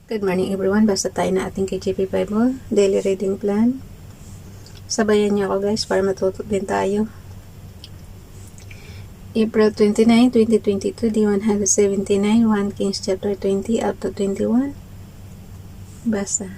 Good morning everyone, basta tayo na ating KJP Bible, daily reading plan. Sabayan niyo ako guys para matuto din tayo. April 29, 2022, Day179, 1 Kings chapter 20 up to 21. Basa.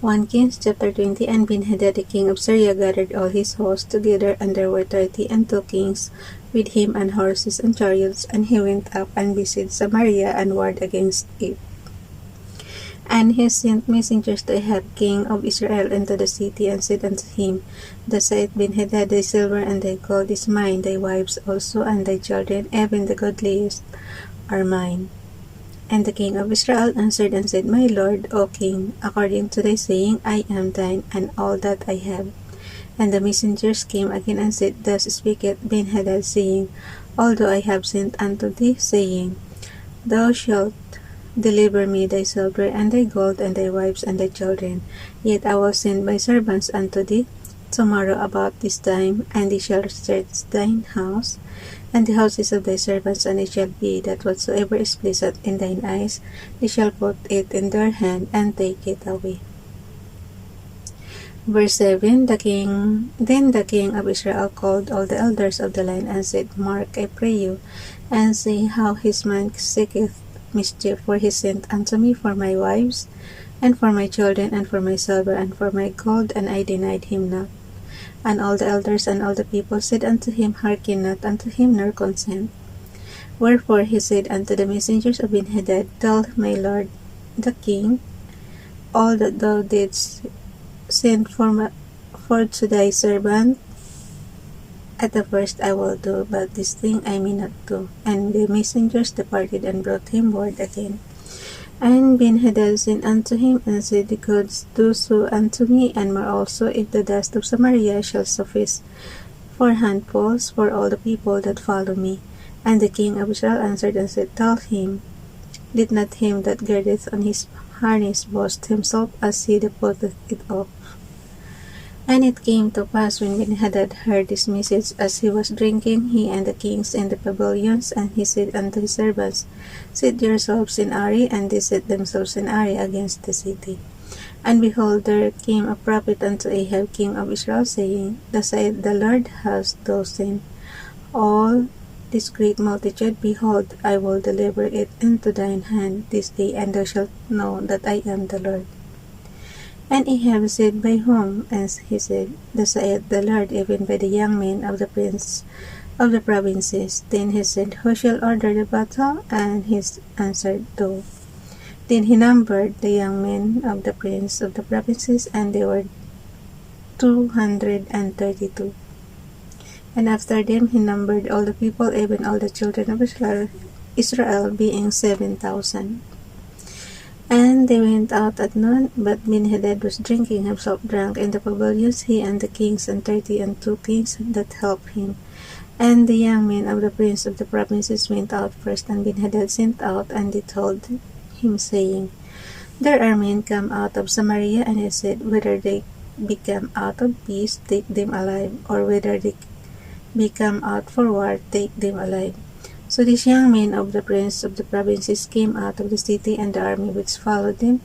1 Kings chapter 20. And Ben-Hadad the king of Syria gathered all his hosts together, and there were 32 kings with him, and horses and chariots, and he went up and besieged Samaria and warred against it. And he sent messengers to Ahab king of Israel into the city, and said unto him, Thus saith Ben-Hadad, thy silver and thy gold is mine, thy wives also, and thy children, even the goodliest, are mine. And the king of Israel answered and said, My lord, O king, according to thy saying, I am thine, and all that I have. And the messengers came again and said, Thus speaketh Ben-Hadad, saying, Although I have sent unto thee, saying, Thou shalt deliver me thy silver and thy gold and thy wives and thy children, yet I will send my servants unto thee tomorrow about this time, and they shall search thine house and the houses of thy servants, and it shall be that whatsoever is pleasant in thine eyes, they shall put it in their hand and take it away. Verse 7. Then the king of Israel called all the elders of the land and said, Mark, I pray you, and see how his man seeketh mischief, for he sent unto me for my wives, and for my children, and for my silver, and for my gold, and I denied him not. And all the elders and all the people said unto him, Hearken not unto him, nor consent. Wherefore he said unto the messengers of Ben-Hadad, Tell my lord the king all that thou didst send for to thy servant. At the first I will do, but this thing I may not do. And the messengers departed and brought him word again. And Ben-Hadad sent unto him and said, The gods do so unto me, and more also, if the dust of Samaria shall suffice for handfuls for all the people that follow me. And the king of Israel answered and said, Tell him, Let not him that girdeth on his harness boast himself as he that putteth it off. And it came to pass, when Ben-Hadad heard this message, as he was drinking, he and the kings in the pavilions, and he said unto his servants, Sit yourselves in array, and they set themselves in array against the city. And behold, there came a prophet unto Ahab king of Israel, saying, Thus saith the Lord, Hast thou seen all this great multitude? Behold, I will deliver it into thine hand this day, and thou shalt know that I am the Lord. And Ahab said, By whom? And he said, Thus saith the Lord, even by the young men of the prince of the provinces. Then he said, Who shall order the battle? And he answered, Thou. Then he numbered the young men of the prince of the provinces, and they were 232. And after them he numbered all the people, even all the children of Israel being 7,000. And they went out at noon, but Ben-Hadad was drinking himself drunk in the pavilions, he and the kings, and 32 kings that helped him. And the young men of the prince of the provinces went out first, and Ben-Hadad sent out, and they told him, saying, There are men come out of Samaria. And he said, Whether they be come out of peace, take them alive, or whether they be come out for war, take them alive. So these young men of the prince of the provinces came out of the city, and the army which followed them,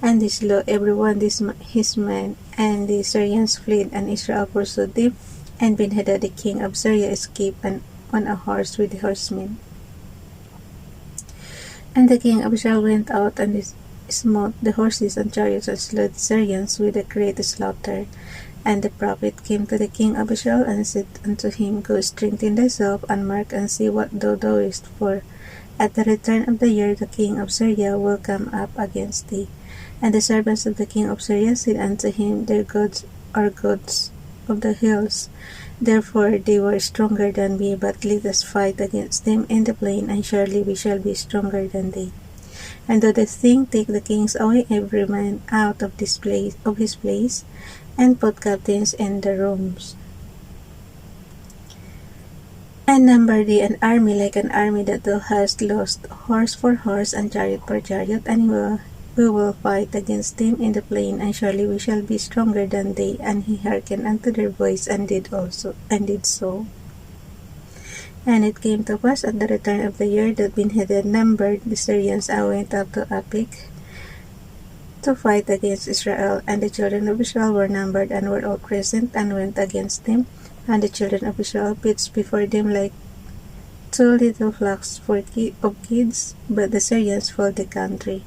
and they slew every one his man, and the Syrians fled, and Israel pursued them, and Ben-Hadad the king of Syria escaped on a horse with the horsemen. And the king of Israel went out and smote the horses and chariots, and slew the Syrians with a great slaughter. And the prophet came to the king of Israel and said unto him, Go strengthen thyself, and mark and see what thou doest, for at the return of the year the king of Syria will come up against thee. And the servants of the king of Syria said unto him, Their gods are gods of the hills, therefore they were stronger than we, but let us fight against them in the plain, and surely we shall be stronger than they. And do the thing, take the kings away, every man out of his place, and put captains in the rooms. And number thee an army like an army that thou hast lost, horse for horse, and chariot for chariot, and we will fight against them in the plain, and surely we shall be stronger than they. And he hearkened unto their voice, and did so. And it came to pass at the return of the year that Ben-Hadad numbered the Syrians, and went up to Aphek, to fight against Israel. And the children of Israel were numbered and were all present and went against them. And the children of Israel pitched before them like two little flocks of kids, but the Syrians filled the country.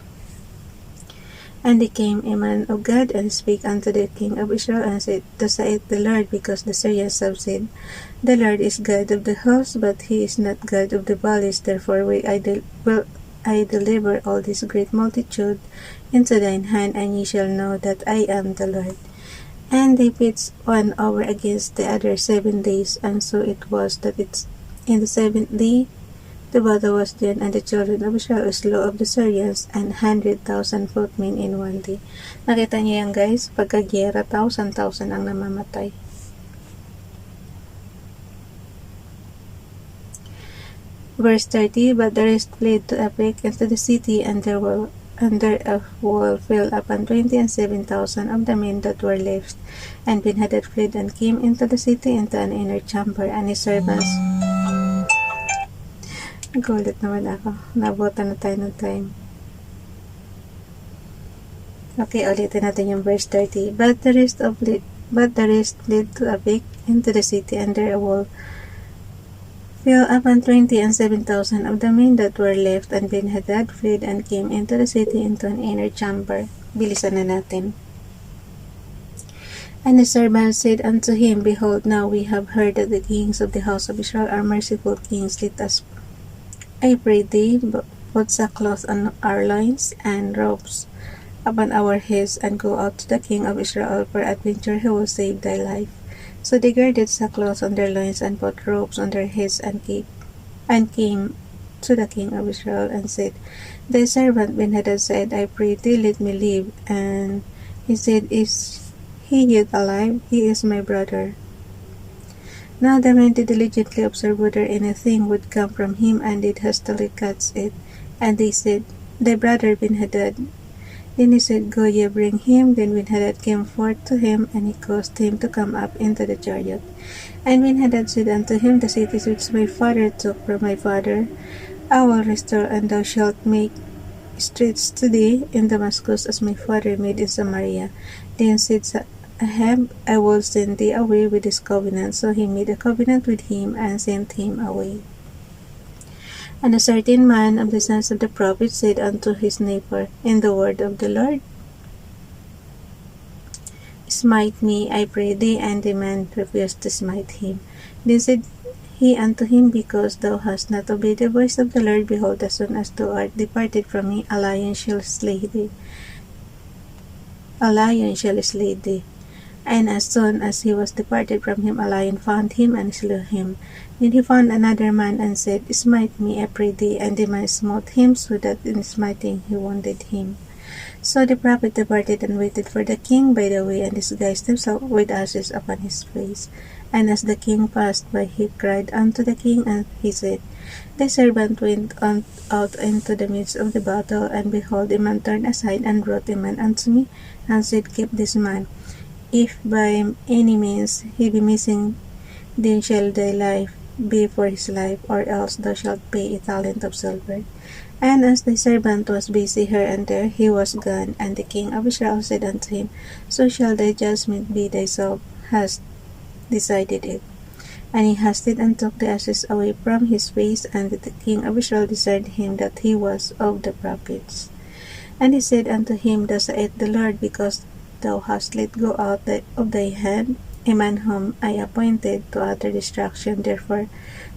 And there came a man of God and spake unto the king of Israel and said, Thus saith the Lord, because the Syrians have said, The Lord is God of the hills, but he is not God of the valleys. Therefore will I deliver all this great multitude into thine hand, and ye shall know that I am the Lord. And they pitched one over against the other 7 days, and so it was that in the 7th day the battle was done, and the children of Israel slew of the Syrians and 100,000 footmen in one day. Nakita niyo yan guys, pagka-gyera, 1,000 ang namamatay. Verse 30, But the rest fled to Aphek into the city, and there a wall fell upon 27,000 of the men that were left. And Ben-Hadad fled and came into the city into an inner chamber, and his servants. Gulit naman ako. Nabutan na tayo ng time. Okay, ulitin natin yung verse 30. But the rest fled to Aphek into the city, and there a wall fell upon 27,000 of the men that were left, and Ben-Hadad fled and came into the city into an inner chamber. Bilisan na natin. And the servant said unto him, Behold, now we have heard that the kings of the house of Israel are merciful kings. Let us, I pray thee, put sackcloth on our loins and robes upon our heads, and go out to the king of Israel, for adventure he will save thy life. So they girded sackcloth on their loins and put robes on their heads, and came to the king of Israel and said, Thy servant Ben-Hadad said, I pray thee, let me live. And he said, Is he yet alive? He is my brother. Now the men did diligently observe whether anything would come from him, and did hastily catch it. And they said, Thy brother Ben-Hadad. Then he said, Go ye, bring him. Then Ben-Hadad came forth to him, and he caused him to come up into the chariot. And Ben-Hadad said unto him, The cities which my father took from my father I will restore, and thou shalt make streets to thee in Damascus, as my father made in Samaria. Then said Ahab, I will send thee away with this covenant. So he made a covenant with him, and sent him away. And a certain man of the sons of the prophets said unto his neighbor, In the word of the Lord, Smite me, I pray thee. And the man refused to smite him. Then said he unto him, Because thou hast not obeyed the voice of the Lord, behold, as soon as thou art departed from me, a lion shall slay thee. A lion shall slay thee. And as soon as he was departed from him, a lion found him and slew him. Then he found another man and said, Smite me, I pray thee. And the man smote him, so that in smiting he wounded him. So the prophet departed and waited for the king by the way, and disguised himself with ashes upon his face. And as the king passed by, he cried unto the king, and he said, Thy servant went out into the midst of the battle, and behold, a man turned aside and brought a man unto me, and said, Keep this man. If by any means he be missing, then shall thy life be for his life, or else thou shalt pay a talent of silver. And as the servant was busy here and there, he was gone. And the king of Israel said unto him, So shall thy judgment be, thyself hast decided it. And he hasted and took the ashes away from his face, and the king of Israel discerned him that he was of the prophets. And he said unto him, Thus saith the Lord, because thou hast let go out of thy hand a man whom I appointed to utter destruction, therefore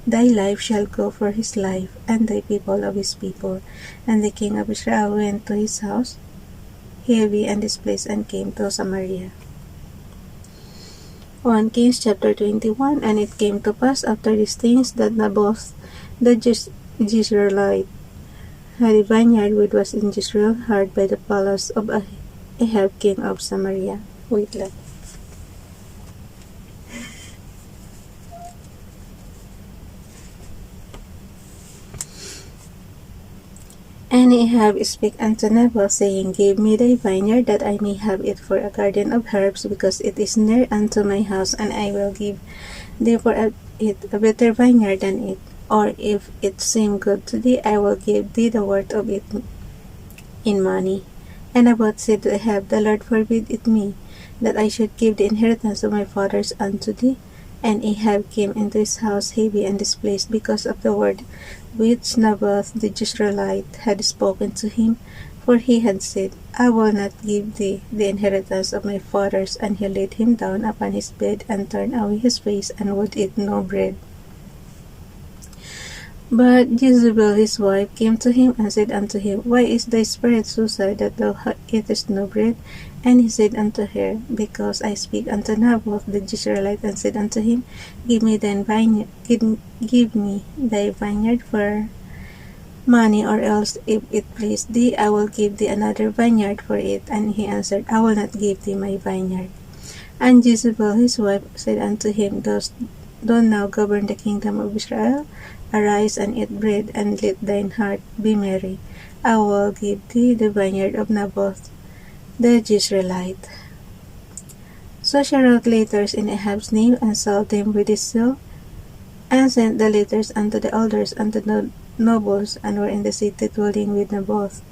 thy life shall go for his life, and thy people of his people. And the king of Israel went to his house, heavy and displeased, and came to Samaria. 1 Kings chapter 21. And it came to pass after these things that Naboth the Jezreelite had a vineyard which was in Jezreel, hard by the palace of Ahab king of Samaria. Wait lang. And Ahab spake unto Naboth, saying, Give me thy vineyard, that I may have it for a garden of herbs, because it is near unto my house, and I will give thee for it a better vineyard than it. Or if it seem good to thee, I will give thee the worth of it in money. And Naboth said to Ahab, The Lord forbid it me, that I should give the inheritance of my fathers unto thee. And Ahab came into his house heavy and displeased because of the word which Naboth the Jezreelite had spoken to him. For he had said, I will not give thee the inheritance of my fathers. And he laid him down upon his bed, and turned away his face, and would eat no bread. But Jezebel his wife came to him, and said unto him, Why is thy spirit so sad, that thou eatest no bread? And he said unto her, Because I speak unto Naboth the Jezreelite, and said unto him, Give me thy vineyard for money, or else, if it please thee, I will give thee another vineyard for it. And he answered, I will not give thee my vineyard. And Jezebel his wife said unto him, Dost thou now govern the kingdom of Israel? Arise and eat bread, and let thine heart be merry. I will give thee the vineyard of Naboth the Jezreelite. So she wrote letters in Ahab's name, and sold them with his seal, and sent the letters unto the elders and to the nobles, and were in the city dwelling with Naboth.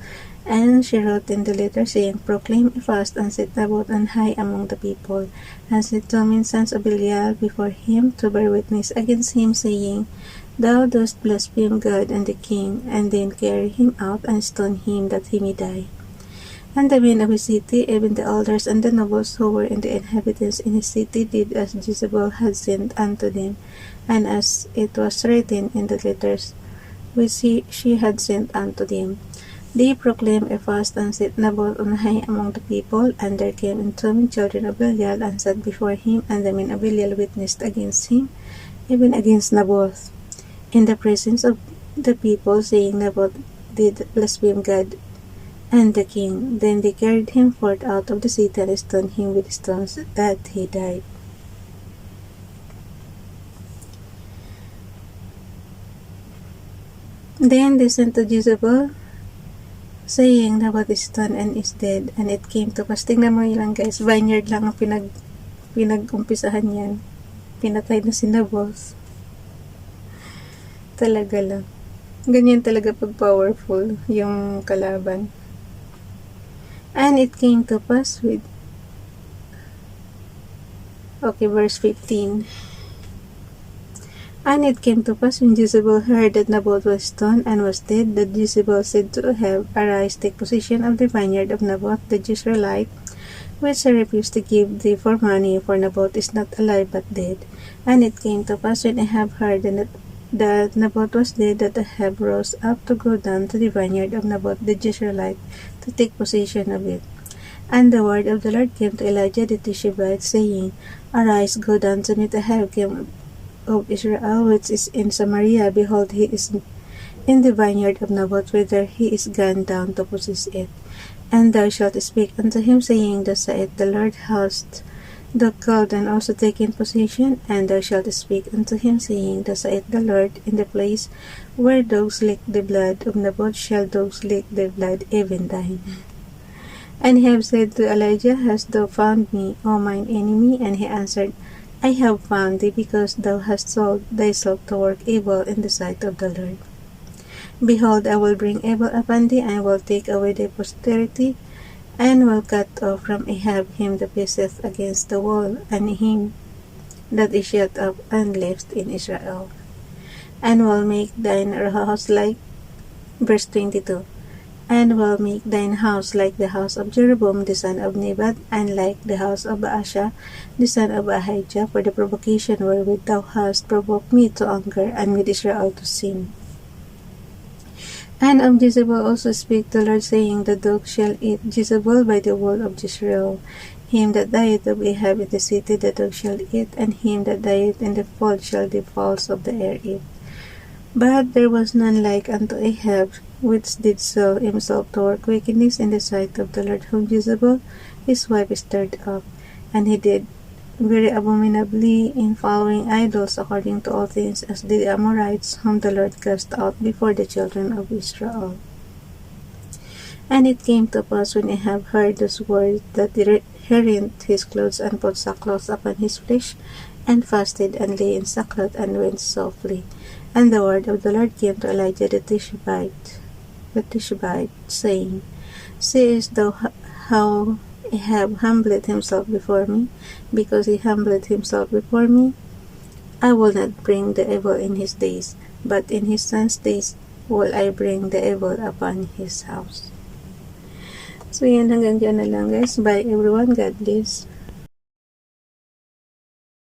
And she wrote in the letter, saying, Proclaim a fast, and set Naboth on high among the people, and set 2 sons of Belial before him, to bear witness against him, saying, Thou dost blaspheme God and the king, and then carry him out, and stone him, that he may die. And the men of his city, even the elders and the nobles who were in the inhabitants in his city, did as Jezebel had sent unto them, and as it was written in the letters which she had sent unto them. They proclaimed a fast, and set Naboth on high among the people. And there came in 2 children of Belial, and sat before him, and the men of Belial witnessed against him, even against Naboth, in the presence of the people, saying, Naboth did blaspheme God and the king. Then they carried him forth out of the city, and stoned him with stones, that he died. Then they sent to Jezebel, saying, Naboth is stoned and is dead. And it came to pass, tingnan mo lang guys, vineyard lang ang pinag-umpisahan yan. Pinatay na si Naboth. Talaga lang. Ganyan talaga pag powerful yung kalaban. And it came to pass with, verse 15. And it came to pass, when Jezebel heard that Naboth was stoned and was dead, that Jezebel said to Ahab, Arise, take possession of the vineyard of Naboth the Jezreelite, which I refused to give thee for money, for Naboth is not alive but dead. And it came to pass, when Ahab heard that Naboth was dead, that Ahab rose up to go down to the vineyard of Naboth the Jezreelite, to take possession of it. And the word of the Lord came to Elijah the Tishbite, saying, Arise, go down to meet Ahab, king of Israel, which is in Samaria. Behold, he is in the vineyard of Naboth, whither he is gone down to possess it. And thou shalt speak unto him, saying, Thus saith the Lord, Hast thou called and also taken possession? And thou shalt speak unto him, saying, Thus saith the Lord, In the place where dogs lick the blood of Naboth shall dogs lick the blood, even thine. And Ahab said to Elijah, Hast thou found me, O mine enemy? And he answered, I have found thee, because thou hast sold thyself to work evil in the sight of the Lord. Behold, I will bring evil upon thee, and will take away thy posterity, and will cut off from Ahab him that paceth against the wall, and him that is shut up and left in Israel. And will make thine house like, verse 22, and will make thine house like the house of Jeroboam the son of Nebat, and like the house of Baasha the son of Ahijah, for the provocation wherewith thou hast provoked me to anger, and with Israel to sin. And of Jezebel also spake the Lord, saying, The dog shall eat Jezebel by the wall of Jezreel. Him that dieth of Ahab in the city the dog shall eat, and him that dieth in the fold shall the fowls of the air eat. But there was none like unto Ahab, which did sell himself to work wickedness in the sight of the Lord, whom Jezebel his wife stirred up. And he did very abominably in following idols, according to all things as did the Amorites, whom the Lord cast out before the children of Israel. And it came to pass, when Ahab heard those words, that he rent his clothes, and put sackcloth upon his flesh, and fasted, and lay in sackcloth, and went softly. And the word of the Lord came to Elijah the Tishbite, saying, Seest thou how Ahab humbled himself before me? Because he humbled himself before me, I will not bring the evil in his days, but in his son's days will I bring the evil upon his house. So yan, hanggang dyan na lang guys. Bye everyone. God bless.